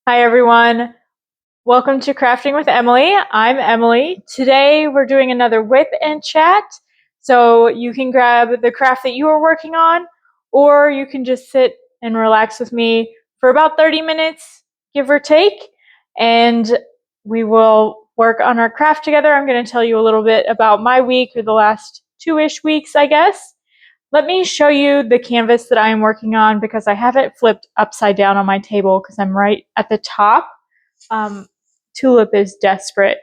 Hi everyone, welcome to Crafting with Emily. I'm Emily. Today we're doing another WIP and chat. So you can grab the craft that you are working on, or you can just sit and relax with me for about 30 minutes, give or take, and we will work on our craft together. I'm going to tell you a little bit about my week, or the last 2-ish weeks, I guess. Let me show you the canvas that I am working on because I have it flipped upside down on my table because I'm right at the top. Tulip is desperate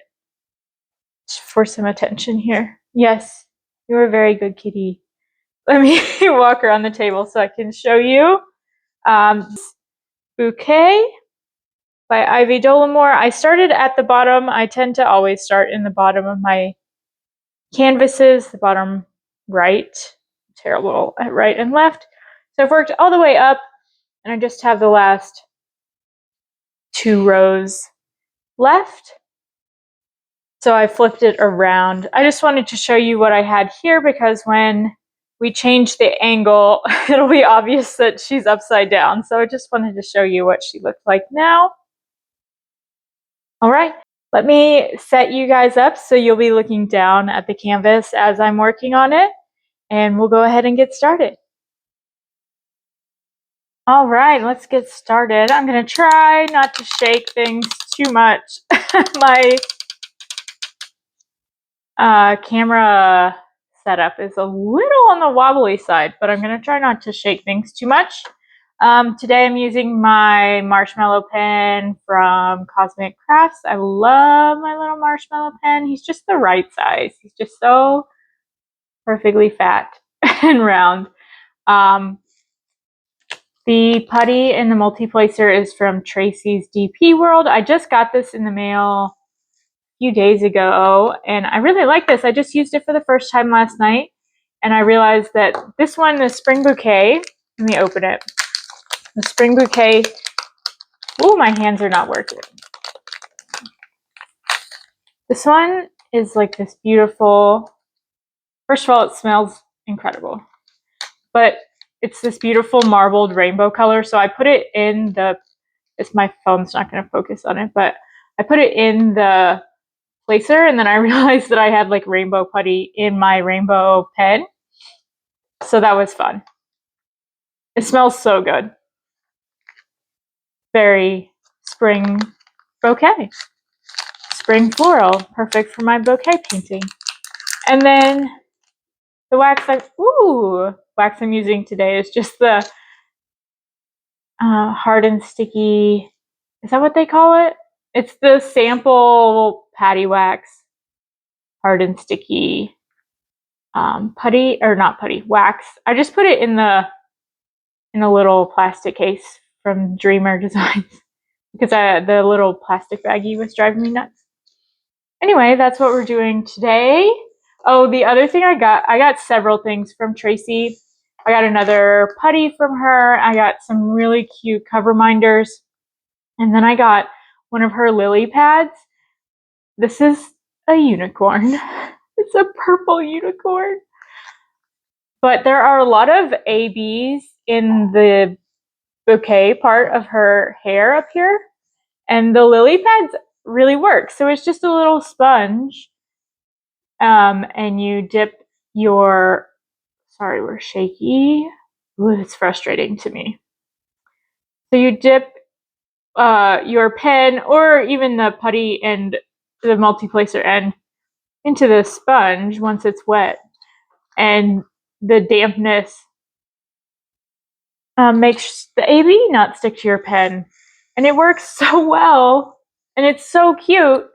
for some attention here. Yes, you're a very good kitty. Let me walk around the table so I can show you. Bouquet by Ivy Dolamore. I started at the bottom. I tend to always start in the bottom of my canvases, the bottom right. Terrible at right and left. So I've worked all the way up, and I just have the last 2 rows left. So I flipped it around. I just wanted to show you what I had here because when we change the angle, it'll be obvious that she's upside down. So I just wanted to show you what she looked like now. All right, let me set you guys up so you'll be looking down at the canvas as I'm working on it, and we'll go ahead and get started. All right, let's get started. I'm gonna try not to shake things too much. My camera setup is a little on the wobbly side, but I'm gonna try not to shake things too much. Today I'm using my marshmallow pen from Cosmic Crafts. I love my little marshmallow pen. He's just the right size. He's just so perfectly fat and round. The putty in the multi-placer is from Tracy's DP World. I just got this in the mail a few days ago, and I really like this. I just used it for the first time last night, and I realized that this one, the Spring Bouquet, let me open it. The Spring Bouquet, oh, my hands are not working. This one is like this beautiful, first of all, it smells incredible, but it's this beautiful marbled rainbow color. So I put it in the, my phone's not going to focus on it, but I put it in the placer, and then I realized that I had like rainbow putty in my rainbow pen. So that was fun. It smells so good. Very spring bouquet. Spring floral, perfect for my bouquet painting. And then the wax I'm using today is just the hard and sticky, is that what they call it? It's the sample patty wax, hard and sticky putty, or not putty, wax. I just put it in a little plastic case from Dreamer Designs because the little plastic baggie was driving me nuts. Anyway, that's what we're doing today. Oh, the other thing I got several things from Tracy. I got another putty from her. I got some really cute cover minders. And then I got one of her lily pads. This is a unicorn. It's a purple unicorn. But there are a lot of ABs in the bouquet part of her hair up here. And the lily pads really work. So it's just a little sponge. And you dip your, sorry, we're shaky. Ooh, it's frustrating to me. So you dip your pen or even the putty and the multi-placer end into the sponge once it's wet, and the dampness makes the AB not stick to your pen, and it works so well, and it's so cute.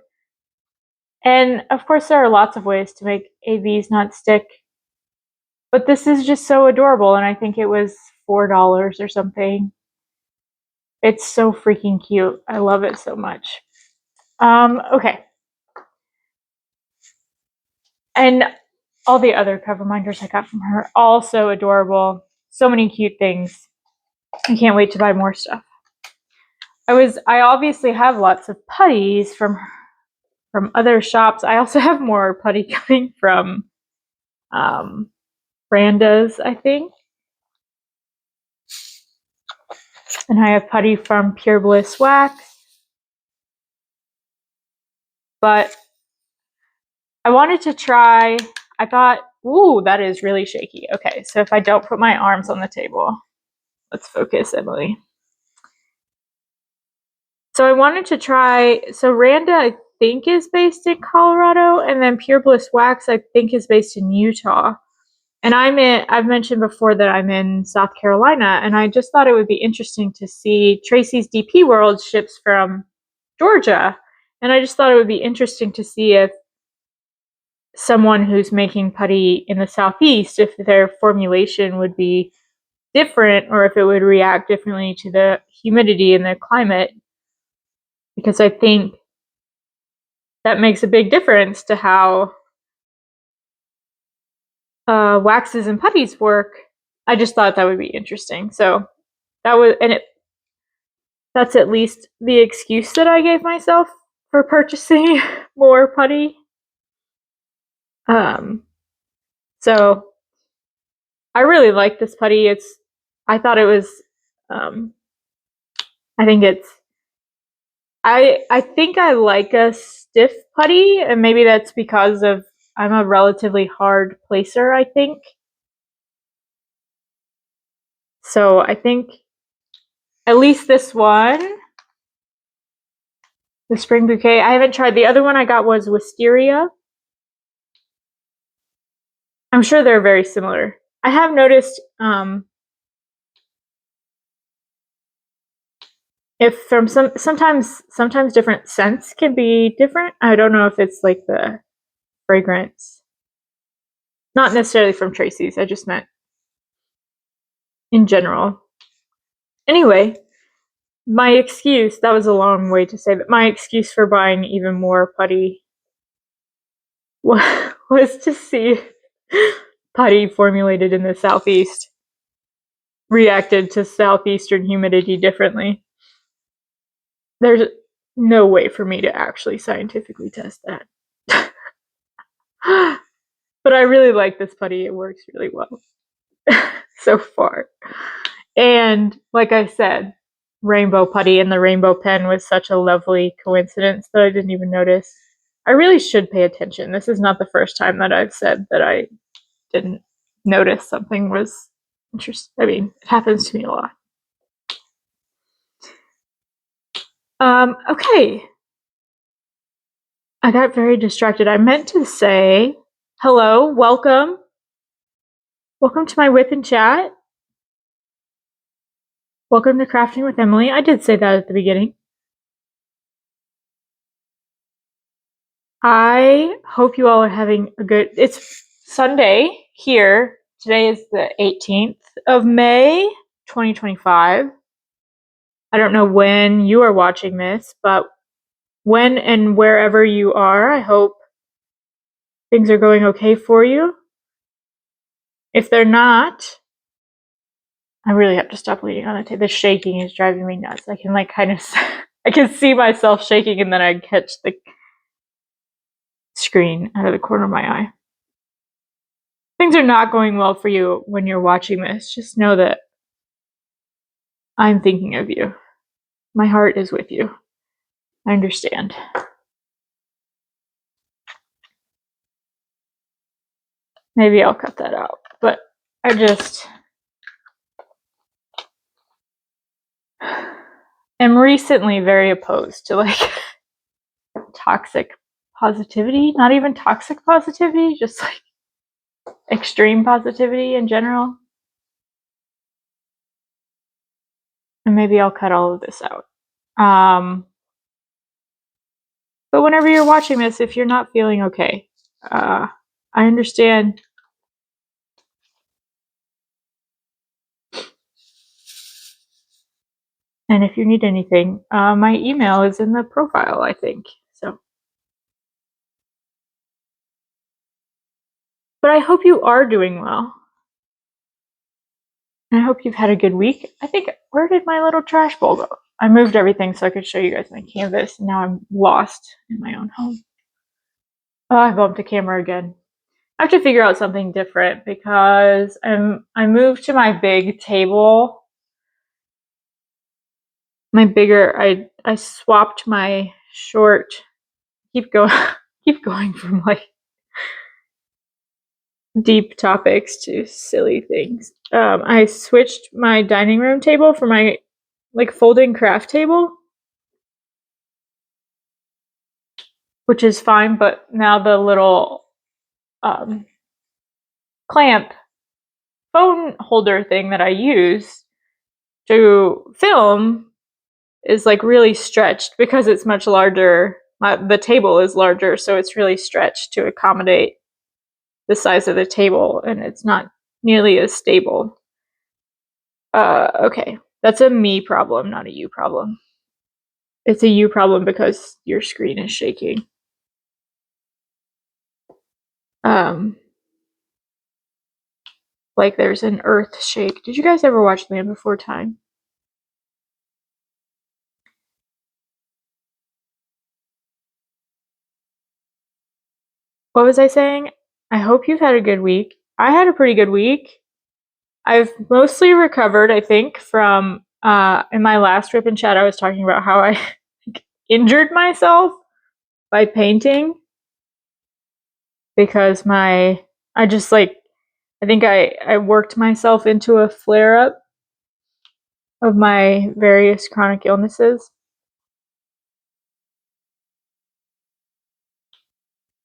And of course there are lots of ways to make ABs not stick, but this is just so adorable, and I think it was $4 or something. It's so freaking cute. I love it so much. Okay. And all the other cover minders I got from her, also adorable. So many cute things. I can't wait to buy more stuff. I obviously have lots of putties from other shops. I also have more putty coming from Branda's, I think. And I have putty from Pure Bliss Wax. but I wanted to try, I thought, ooh, that is really shaky. Okay, so if I don't put my arms on the table, let's focus, Emily. So I wanted to try, so Randa, I think, is based in Colorado, and then Pure Bliss Wax, I think, is based in Utah. And I've mentioned before that I'm in South Carolina, and I just thought it would be interesting to see Tracy's DP World ships from Georgia. And I just thought it would be interesting to see if someone who's making putty in the Southeast, if their formulation would be different or if it would react differently to the humidity and the climate. Because I think that makes a big difference to how waxes and putties work. I just thought that would be interesting. So that's at least the excuse that I gave myself for purchasing more putty. So I really like this putty. I thought it was, I think it's, I think I like a stiff putty, and maybe that's because I'm a relatively hard placer, I think. So I think at least this one, the Spring Bouquet, I haven't tried. The other one I got was Wisteria. I'm sure they're very similar. I have noticed if from sometimes different scents can be different. I don't know if it's like the fragrance. Not necessarily from Tracy's, I just meant in general. Anyway, my excuse, that was a long way to say that, my excuse for buying even more putty was to see putty formulated in the Southeast reacted to Southeastern humidity differently. There's no way for me to actually scientifically test that. But I really like this putty. It works really well so far. And like I said, rainbow putty and the rainbow pen was such a lovely coincidence that I didn't even notice. I really should pay attention. This is not the first time that I've said that I didn't notice something was interesting. I mean, it happens to me a lot. Okay. I got very distracted. I meant to say hello, welcome. Welcome to my WIP and chat. Welcome to Crafting with Emily. I did say that at the beginning. I hope you all are having a good, it's Sunday here. Today is the 18th of May, 2025. I don't know when you are watching this, but when and wherever you are, I hope things are going okay for you. If they're not, I really have to stop leaning on the table. The shaking is driving me nuts. I can like kind of, I can see myself shaking and then I catch the screen out of the corner of my eye. Things are not going well for you when you're watching this. Just know that I'm thinking of you. My heart is with you. I understand. Maybe I'll cut that out. But I just am recently very opposed to like toxic positivity. Not even toxic positivity, just like extreme positivity in general. And maybe I'll cut all of this out. But whenever you're watching this, if you're not feeling okay, I understand. And if you need anything, my email is in the profile, I think. So, but I hope you are doing well. And I hope you've had a good week. I think, where did my little trash bowl go? I moved everything so I could show you guys my canvas. And now I'm lost in my own home. Oh, I bumped the camera again. I have to figure out something different because I moved to my big table. I swapped my short keep going from like deep topics to silly things. I switched my dining room table for my like folding craft table, which is fine, but now the little clamp phone holder thing that I use to film is like really stretched because it's much larger. The table is larger, so it's really stretched to accommodate the size of the table, and it's not nearly as stable. Okay, that's a me problem, not a you problem. It's a you problem because your screen is shaking. Like there's an earth shake. Did you guys ever watch Land Before Time? What was I saying? I hope you've had a good week. I had a pretty good week. I've mostly recovered, I think, from in my last rip and chat I was talking about how I injured myself by painting because I just like I think I worked myself into a flare up of my various chronic illnesses.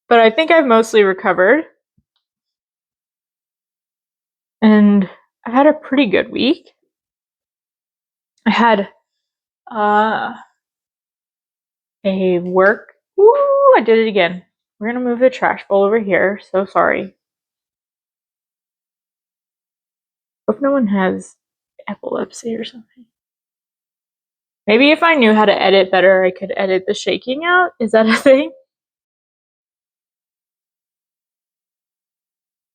But I think I've mostly recovered. And I had a pretty good week. I had a work. Ooh, I did it again. We're gonna move the trash bowl over here. So sorry. Hope no one has epilepsy or something. Maybe if I knew how to edit better, I could edit the shaking out. Is that a thing?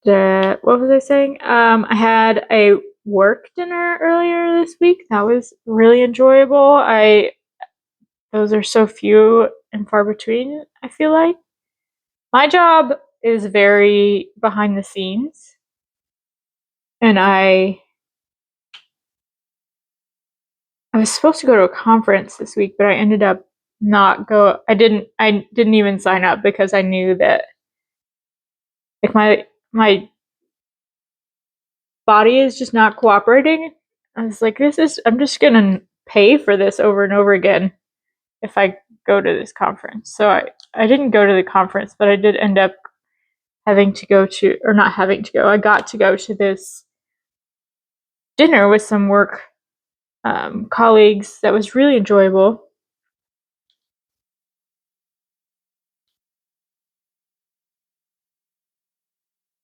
What was I saying? I had a work dinner earlier this week. That was really enjoyable. Those are so few and far between, I feel like. My job is very behind the scenes, and I was supposed to go to a conference this week, but I ended up not go. I didn't even sign up because I knew that like my body is just not cooperating. I was like, I'm just gonna pay for this over and over again if I go to this conference. So I didn't go to the conference, but I did end up having to go to, or not having to go, I got to go to this dinner with some work colleagues that was really enjoyable.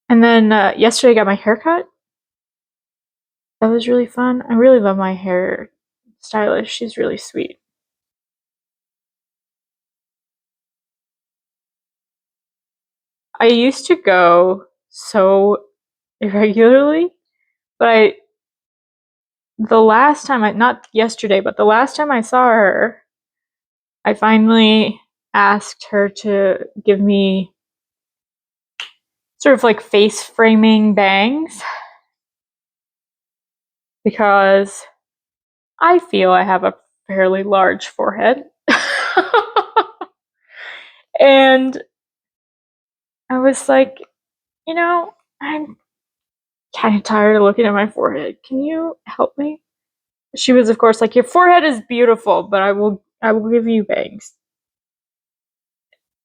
And then yesterday I got my hair cut. That was really fun. I really love my hair stylist. She's really sweet. I used to go so irregularly, but the last time not yesterday, but the last time I saw her, I finally asked her to give me sort of like face framing bangs because I feel I have a fairly large forehead. And I was like, I'm kind of tired of looking at my forehead. Can you help me? She was, of course, like, your forehead is beautiful, but I will give you bangs.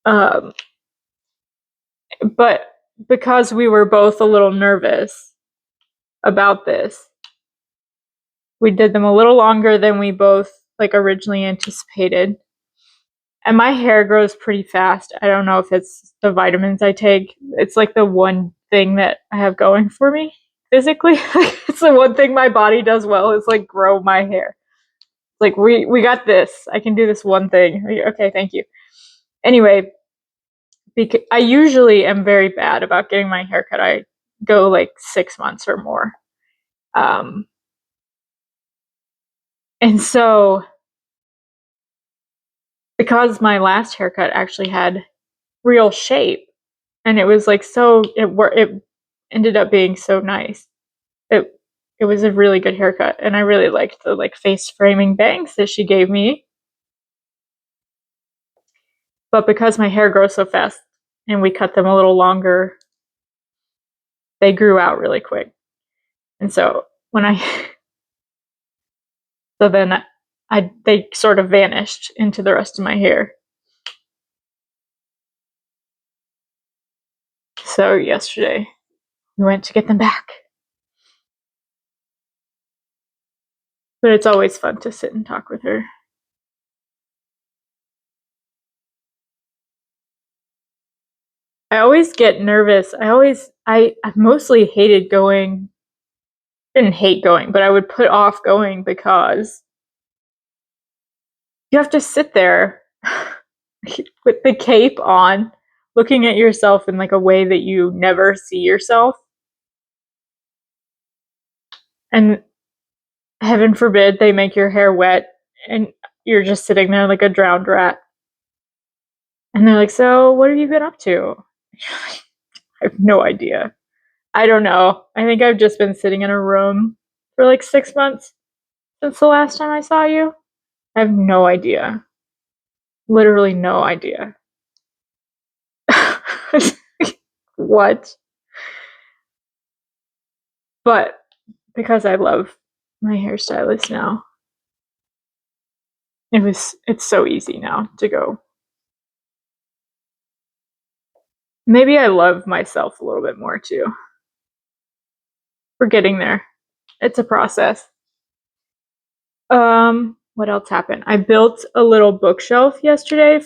Um, but because we were both a little nervous about this, we did them a little longer than we both like originally anticipated. And my hair grows pretty fast. I don't know if it's the vitamins I take. It's like the one thing that I have going for me physically. It's the one thing my body does well is like grow my hair. Like we got this. I can do this one thing. Okay, thank you. Anyway, because I usually am very bad about getting my hair cut. I go like 6 months or more. Um, and so because my last haircut actually had real shape, and it was like it ended up being so nice. It was a really good haircut, and I really liked the like face framing bangs that she gave me. But because my hair grows so fast and we cut them a little longer, they grew out really quick. And so so then they sort of vanished into the rest of my hair. So yesterday we went to get them back. But it's always fun to sit and talk with her. I always get nervous. I mostly hated going. Didn't hate going, but I would put off going because you have to sit there with the cape on, looking at yourself in like a way that you never see yourself. And heaven forbid they make your hair wet and you're just sitting there like a drowned rat. And they're like, "So, what have you been up to?" I have no idea. I don't know. I think I've just been sitting in a room for like 6 months since the last time I saw you. I have no idea. Literally no idea. What? But because I love my hairstylist now, it's so easy now to go. Maybe I love myself a little bit more too. We're getting there. It's a process. What else happened? I built a little bookshelf yesterday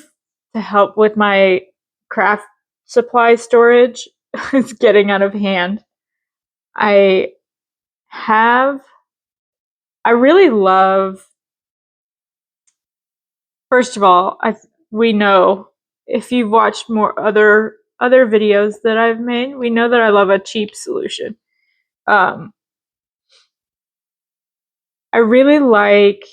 to help with my craft supply storage. It's getting out of hand. I have I really love, first of all, we know, if you've watched more other videos that I've made, we know that I love a cheap solution. Um, I really like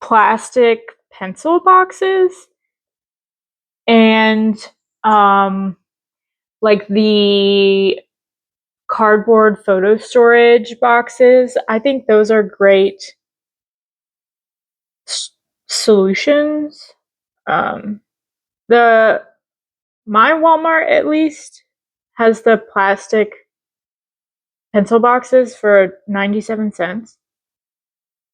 plastic pencil boxes and like the cardboard photo storage boxes. I think those are great solutions. Um, the My Walmart at least has the plastic pencil boxes for 97 cents.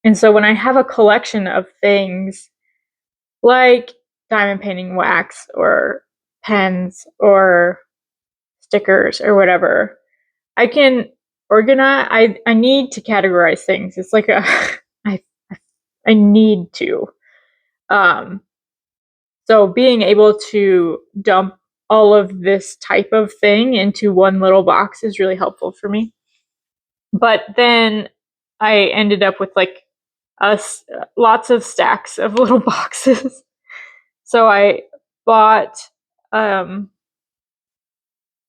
And so when I have a collection of things like diamond painting wax or pens or stickers or whatever, I can organize. I need to categorize things. It's like I I need to. Um, so being able to dump all of this type of thing into one little box is really helpful for me. But then I ended up with like lots of stacks of little boxes. So I bought um,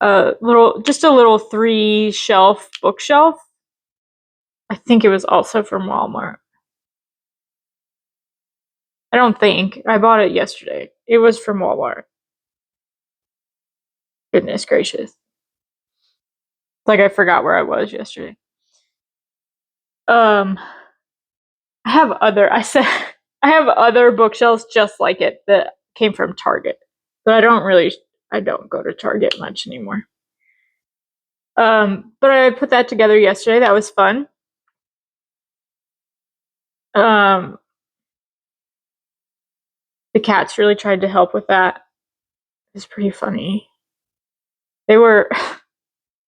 just a little 3-shelf bookshelf. I think it was also from Walmart. I don't think. I bought it yesterday. It was from Walmart. Goodness gracious. Like I forgot where I was yesterday. Um, I have other bookshelves just like it that came from Target. But I don't go to Target much anymore. But I put that together yesterday. That was fun. Um, the cats really tried to help with that. It was pretty funny. They were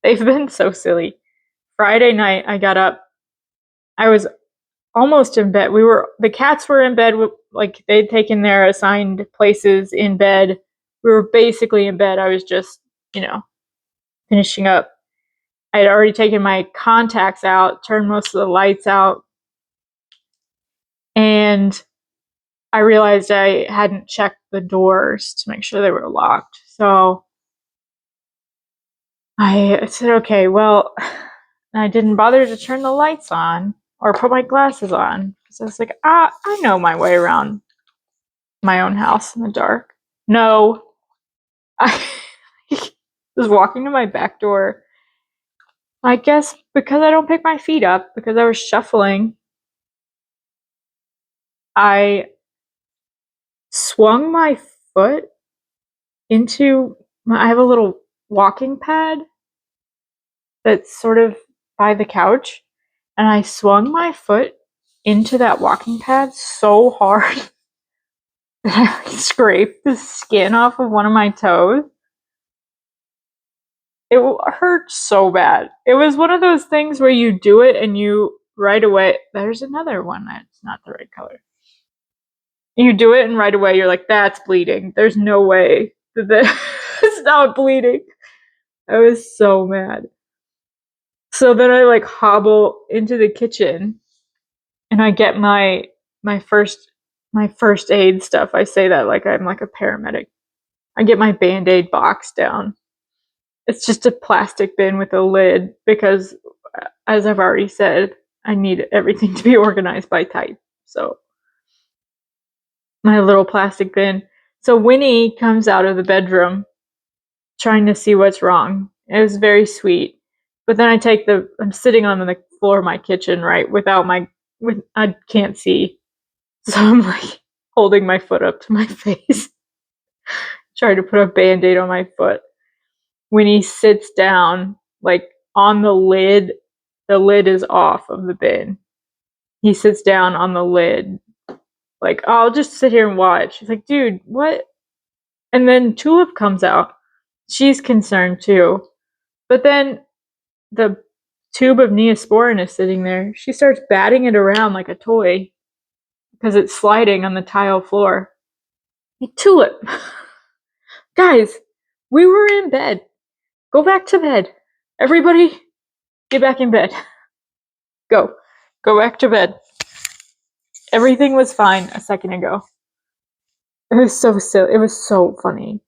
they've been so silly. Friday night I got up. I was almost in bed. The cats were in bed, like they'd taken their assigned places in bed. We were basically in bed. I was just, finishing up. I had already taken my contacts out, turned most of the lights out, and I realized I hadn't checked the doors to make sure they were locked. So I said, okay, well, I didn't bother to turn the lights on or put my glasses on. So I was like, I know my way around my own house in the dark. No, I was walking to my back door. I guess because I don't pick my feet up, because I was shuffling, I swung my foot into I have a little walking pad that's sort of by the couch, and I swung my foot into that walking pad so hard that I scraped the skin off of one of my toes. It hurt so bad. It was one of those things where you do it and you right away, there's another one that's not the right color. You do it and right away you're like, that's bleeding. There's no way that it's not bleeding. I was so mad. So then I like hobble into the kitchen and I get my first my first aid stuff. I say that like I'm like a paramedic. I get my Band-Aid box down. It's just a plastic bin with a lid because, as I've already said, I need everything to be organized by type. So my little plastic bin. So Winnie comes out of the bedroom trying to see what's wrong. It was very sweet. But then I'm sitting on the floor of my kitchen, right, I can't see. So I'm like holding my foot up to my face, trying to put a Band-Aid on my foot. Winnie sits down, like on the lid is off of the bin. He sits down on the lid, like, oh, I'll just sit here and watch. She's like, dude, what? And then Tulip comes out. She's concerned too. But then the tube of Neosporin is sitting there. She starts batting it around like a toy because it's sliding on the tile floor. Hey, Tulip, guys, we were in bed. Go back to bed. Everybody, get back in bed. Go. Go back to bed. Everything was fine a second ago. It was so silly. It was so funny.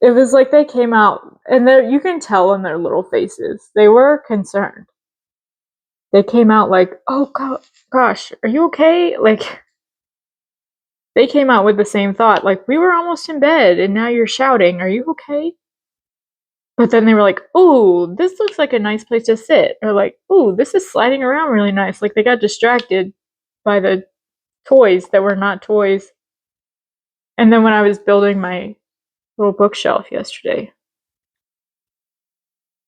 It was like they came out, and you can tell on their little faces. They were concerned. They came out like, oh gosh, are you okay? Like, they came out with the same thought. Like, we were almost in bed, and now you're shouting. Are you okay? But then they were like, ooh, this looks like a nice place to sit. Or like, ooh, this is sliding around really nice. Like, they got distracted by the toys that were not toys. And then when I was building my little bookshelf yesterday,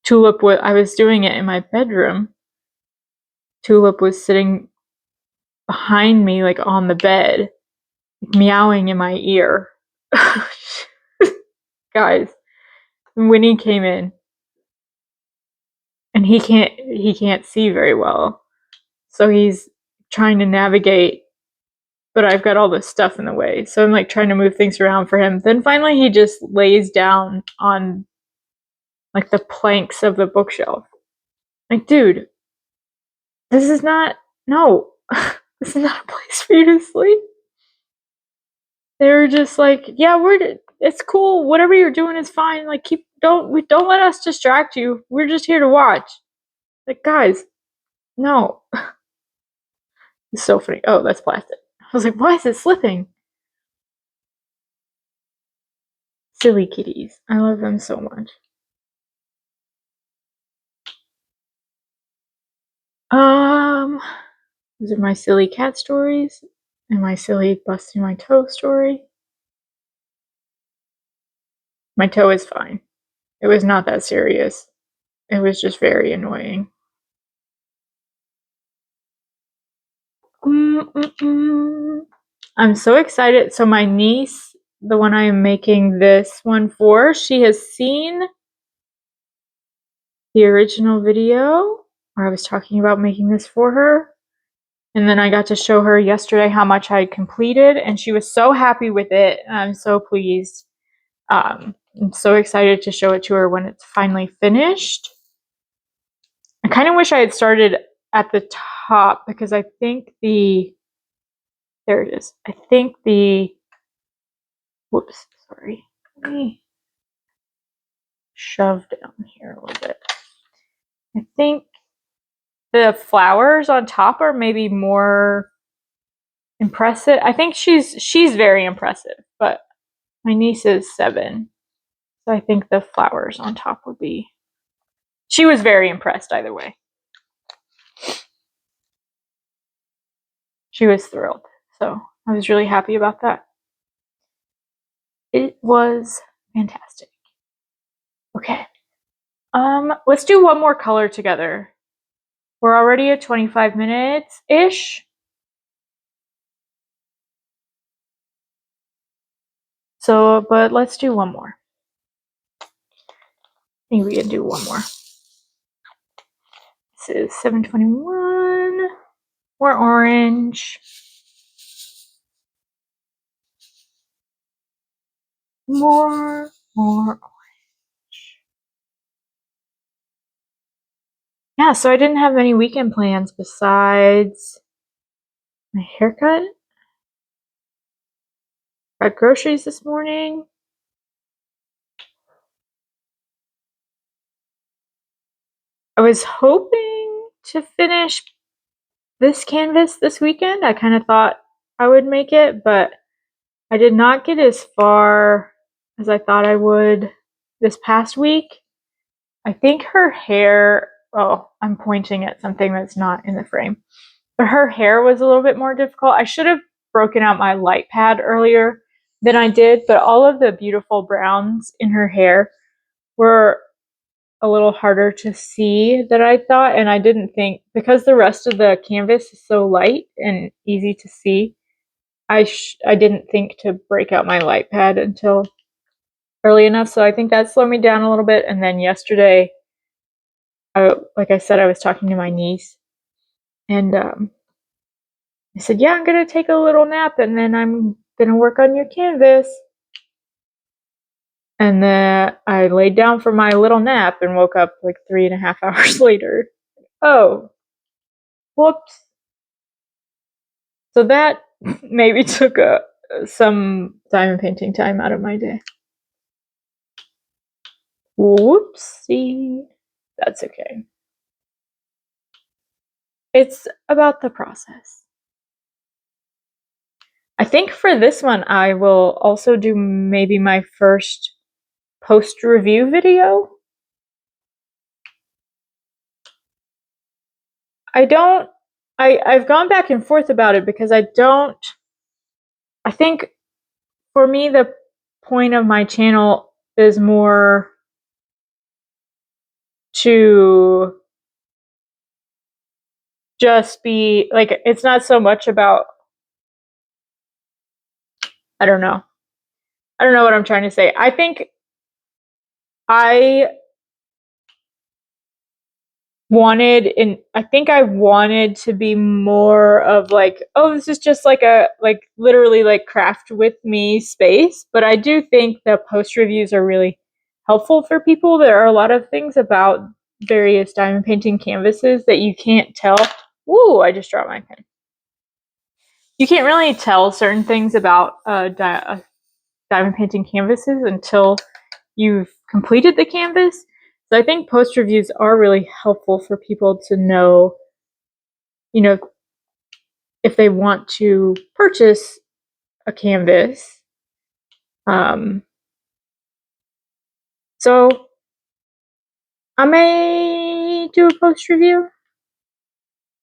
I was doing it in my bedroom. Tulip was sitting behind me, like on the bed, meowing in my ear. Guys, Winnie came in and he can't see very well. So he's trying to navigate, but I've got all this stuff in the way. So I'm like trying to move things around for him. Then finally he just lays down on like the planks of the bookshelf. Like, dude, this is not no. This is not a place for you to sleep. They were just like, yeah, it's cool. Whatever you're doing is fine. Like, don't let us distract you. We're just here to watch. Like, guys, no. It's so funny. Oh, that's plastic. I was like, why is it slipping? Silly kitties. I love them so much. These are my silly cat stories and my silly busting my toe story. My toe is fine. It was not that serious. It was just very annoying. I'm so excited. So my niece, the one I am making this one for, she has seen the original video where I was talking about making this for her. And then I got to show her yesterday how much I had completed, and she was so happy with it. I'm so pleased. I'm so excited to show it to her when it's finally finished. I kind of wish I had started at the top because I think there it is. I think whoops, sorry. Let me shove down here a little bit. I think the flowers on top are maybe more impressive. I think she's very impressive, but my niece is 7. So I think the flowers on top would be. She was very impressed either way. She was thrilled. So I was really happy about that. it was fantastic. Okay. Let's do one more color together. We're already at 25 minutes-ish. So, but let's do one more. I think we can do one more. This is 721. More orange. More orange. Yeah, so I didn't have any weekend plans besides my haircut. Got groceries this morning. I was hoping to finish this canvas this weekend. I kind of thought I would make it, but I did not get as far as I thought I would this past week. I think her hair, oh, I'm pointing at something that's not in the frame, but her hair was a little bit more difficult. I should have broken out my light pad earlier than I did, but all of the beautiful browns in her hair were a little harder to see than I thought, and I didn't think, because the rest of the canvas is so light and easy to see, I didn't think to break out my light pad until early enough, so I think that slowed me down a little bit. And then yesterday, like I said, I was talking to my niece, and I said, yeah, I'm gonna take a little nap, and then I'm gonna work on your canvas. And then I laid down for my little nap and woke up like 3.5 hours later. Oh, whoops. So that maybe took some diamond painting time out of my day. Whoopsie. That's okay. It's about the process. I think for this one, I will also do maybe my first post-review video. I've gone back and forth about it because I think for me, the point of my channel is more to just be like, it's not so much about, I don't know what I'm trying to say. I think I wanted to be more of like, oh, this is just like literally like craft with me space. But I do think the post reviews are really helpful for people. There are a lot of things about various diamond painting canvases that you can't tell. Ooh, I just dropped my pen. You can't really tell certain things about diamond painting canvases until you've completed the canvas. So I think post reviews are really helpful for people to know, if they want to purchase a canvas. So I may do a post review.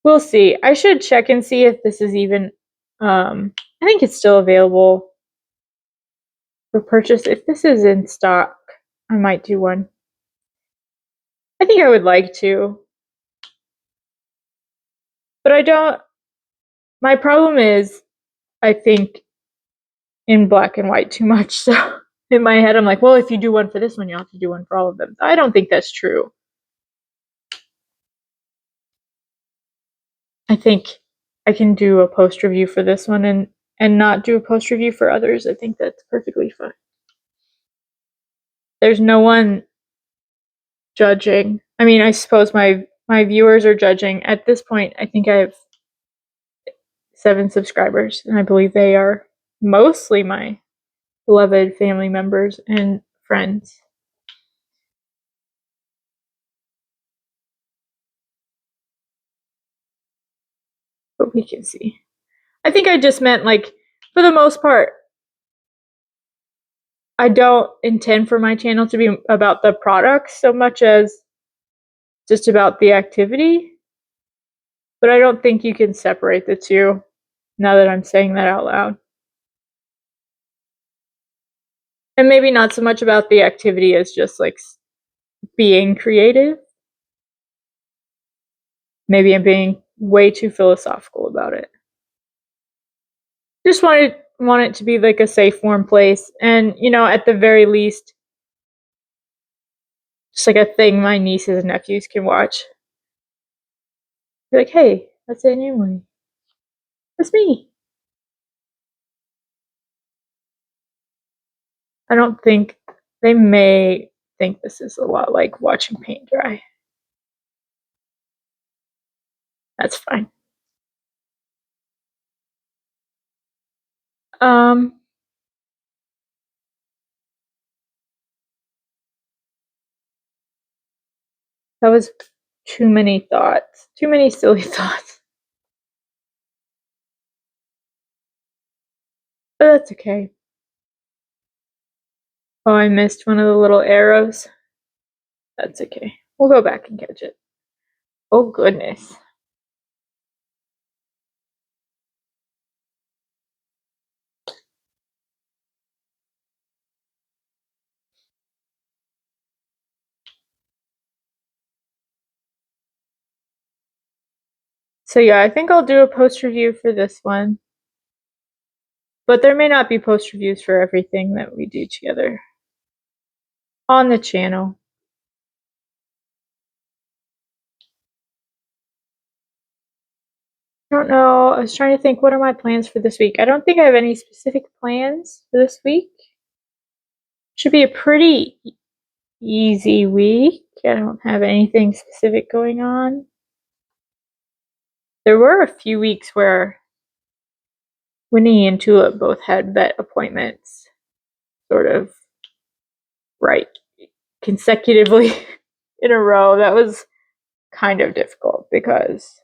We'll see. I should check and see if this is even, I think it's still available for purchase. If this is in stock, I might do one. I think I would like to. But I don't. My problem is, I think in black and white too much. So in my head, I'm like, well, if you do one for this one, you have to do one for all of them. I don't think that's true. I think I can do a post review for this one and not do a post review for others. I think that's perfectly fine. There's no one judging. I mean, I suppose my viewers are judging. At this point, I think I have 7 subscribers, and I believe they are mostly my beloved family members and friends. But we can see. I think I just meant, like, for the most part, I don't intend for my channel to be about the products so much as just about the activity. But I don't think you can separate the two now that I'm saying that out loud. And maybe not so much about the activity as just like being creative. Maybe I'm being way too philosophical about it. Just want it to be like a safe, warm place, and at the very least, just like a thing my nieces and nephews can watch. Be like, hey, that's Aunt Emily. That's me. I don't think they may think this is a lot like watching paint dry. That's fine. That was too many thoughts. Too many silly thoughts. But that's okay. Oh, I missed one of the little arrows. That's okay. We'll go back and catch it. Oh, goodness. So yeah, I think I'll do a post review for this one. But there may not be post reviews for everything that we do together on the channel. I don't know. I was trying to think, what are my plans for this week? I don't think I have any specific plans for this week. Should be a pretty easy week. I don't have anything specific going on. There were a few weeks where Winnie and Tulip both had vet appointments, sort of right consecutively in a row. That was kind of difficult because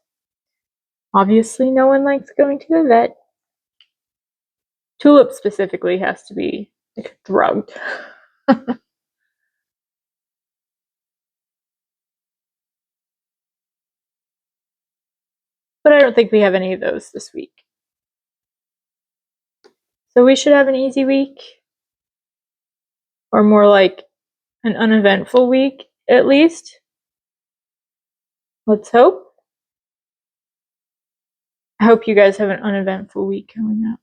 obviously no one likes going to the vet. Tulip specifically has to be like drugged. But I don't think we have any of those this week. So we should have an easy week. Or more like an uneventful week, at least. Let's hope. I hope you guys have an uneventful week coming up.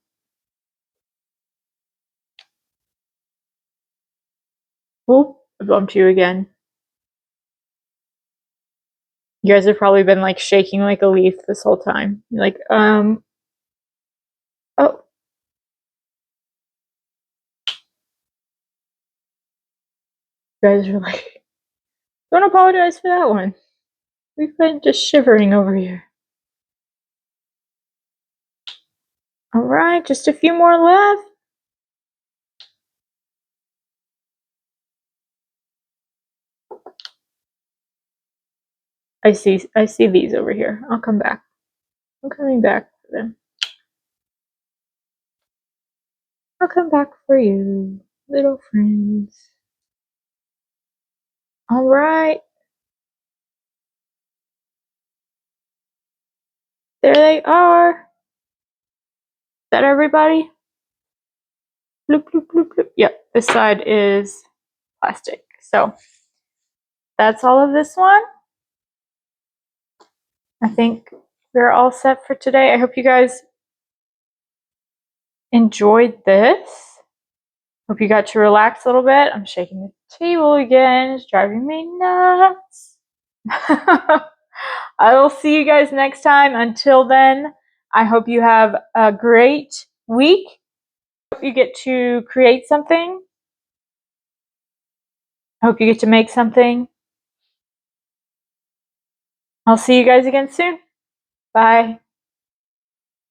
Oop, I bumped you again. You guys have probably been like shaking like a leaf this whole time. You're like, oh. You guys are like, don't apologize for that one. We've been just shivering over here. Alright, just a few more left. I see these over here. I'll come back. I'm coming back for them. I'll come back for you, little friends. Alright. There they are. Is that everybody? Bloop, bloop, bloop, bloop. Yep, this side is plastic. So that's all of this one. I think we're all set for today. I hope you guys enjoyed this. Hope you got to relax a little bit. I'm shaking the table again. It's driving me nuts. I will see you guys next time. Until then, I hope you have a great week. Hope you get to create something. I hope you get to make something. I'll see you guys again soon. Bye.